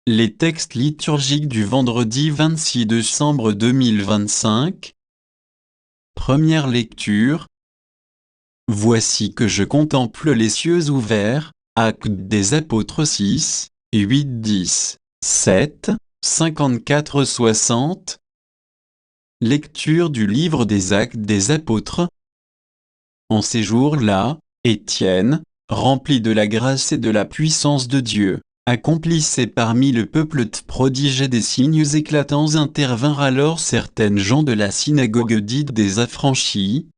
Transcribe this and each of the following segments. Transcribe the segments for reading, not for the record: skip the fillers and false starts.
Les textes liturgiques du vendredi 26 décembre 2025. Première lecture. Voici que je contemple les cieux ouverts. Actes des Apôtres 6, 8, 10, 7, 54, 60. Lecture du livre des Actes des Apôtres. En ces jours-là, Étienne, rempli de la grâce et de la puissance de Dieu, accomplissait parmi le peuple de prodiges et des signes éclatants. Intervinrent alors certaines gens de la synagogue dite des Affranchis,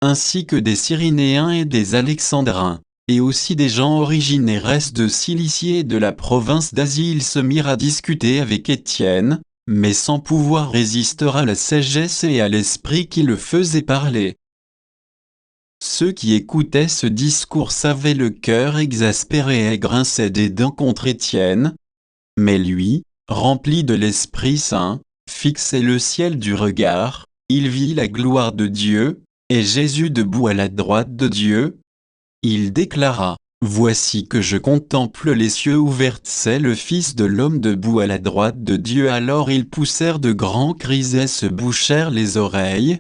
ainsi que des Cyrénéens et des Alexandrins, et aussi des gens originaires de Cilicie et de la province d'Asie. Ils se mirent à discuter avec Étienne, mais sans pouvoir résister à la sagesse et à l'esprit qui le faisait parler. Ceux qui écoutaient ce discours avaient le cœur exaspéré et grinçaient des dents contre Étienne. Mais lui, rempli de l'Esprit Saint, fixait le ciel du regard, il vit la gloire de Dieu, et Jésus debout à la droite de Dieu. Il déclara: « Voici que je contemple les cieux ouverts, c'est le Fils de l'homme debout à la droite de Dieu. » Alors ils poussèrent de grands cris et se bouchèrent les oreilles.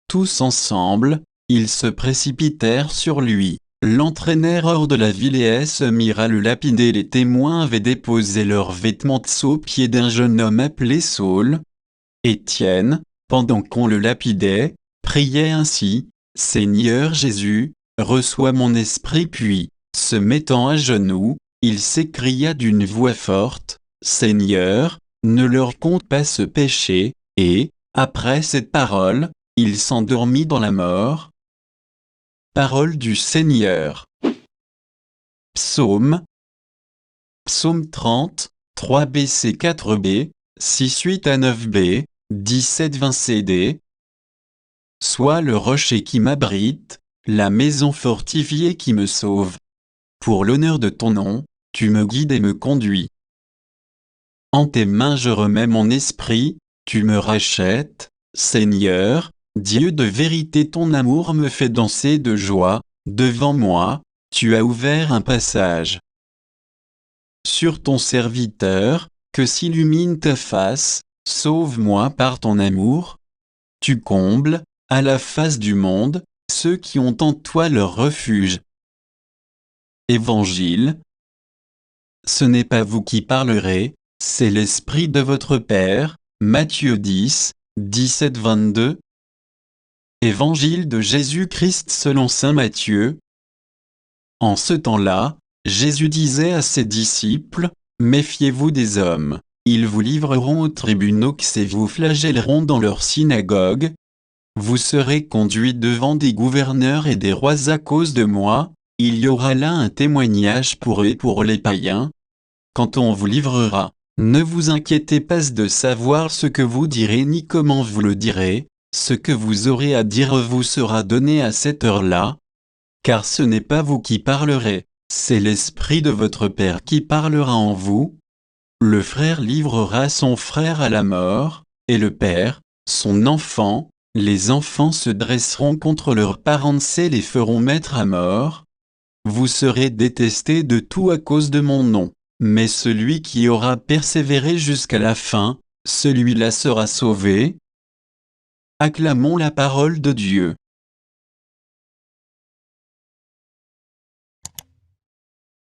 Tous ensemble, ils se précipitèrent sur lui, l'entraînèrent hors de la ville et se mirent à le lapider. Les témoins avaient déposé leurs vêtements aux pieds d'un jeune homme appelé Saul. Étienne, pendant qu'on le lapidait, priait ainsi: « Seigneur Jésus, reçois mon esprit. » Puis, se mettant à genoux, il s'écria d'une voix forte: « Seigneur, ne leur compte pas ce péché. » Et, après cette parole, il s'endormit dans la mort. Parole du Seigneur. Psaume. Psaume 30, 3b, 4b, 6, 8 à 9b, 17, 20 cd. Sois le rocher qui m'abrite, la maison fortifiée qui me sauve. Pour l'honneur de ton nom, tu me guides et me conduis. En tes mains je remets mon esprit, tu me rachètes, Seigneur, Dieu de vérité. Ton amour me fait danser de joie, devant moi, tu as ouvert un passage. Sur ton serviteur, que s'illumine ta face, sauve-moi par ton amour. Tu combles, à la face du monde, ceux qui ont en toi leur refuge. Évangile. Ce n'est pas vous qui parlerez, c'est l'Esprit de votre Père. Matthieu 10, 17-22. Évangile de Jésus-Christ selon saint Matthieu. En ce temps-là, Jésus disait à ses disciples: « Méfiez-vous des hommes, ils vous livreront aux tribunaux et vous flagelleront dans leurs synagogues. Vous serez conduits devant des gouverneurs et des rois à cause de moi, il y aura là un témoignage pour eux et pour les païens. Quand on vous livrera, ne vous inquiétez pas de savoir ce que vous direz ni comment vous le direz. Ce que vous aurez à dire vous sera donné à cette heure-là. Car ce n'est pas vous qui parlerez, c'est l'Esprit de votre Père qui parlera en vous. Le frère livrera son frère à la mort, et le père, son enfant. Les enfants se dresseront contre leurs parents et les feront mettre à mort. Vous serez détestés de tout à cause de mon nom, mais celui qui aura persévéré jusqu'à la fin, celui-là sera sauvé. Acclamons la parole de Dieu.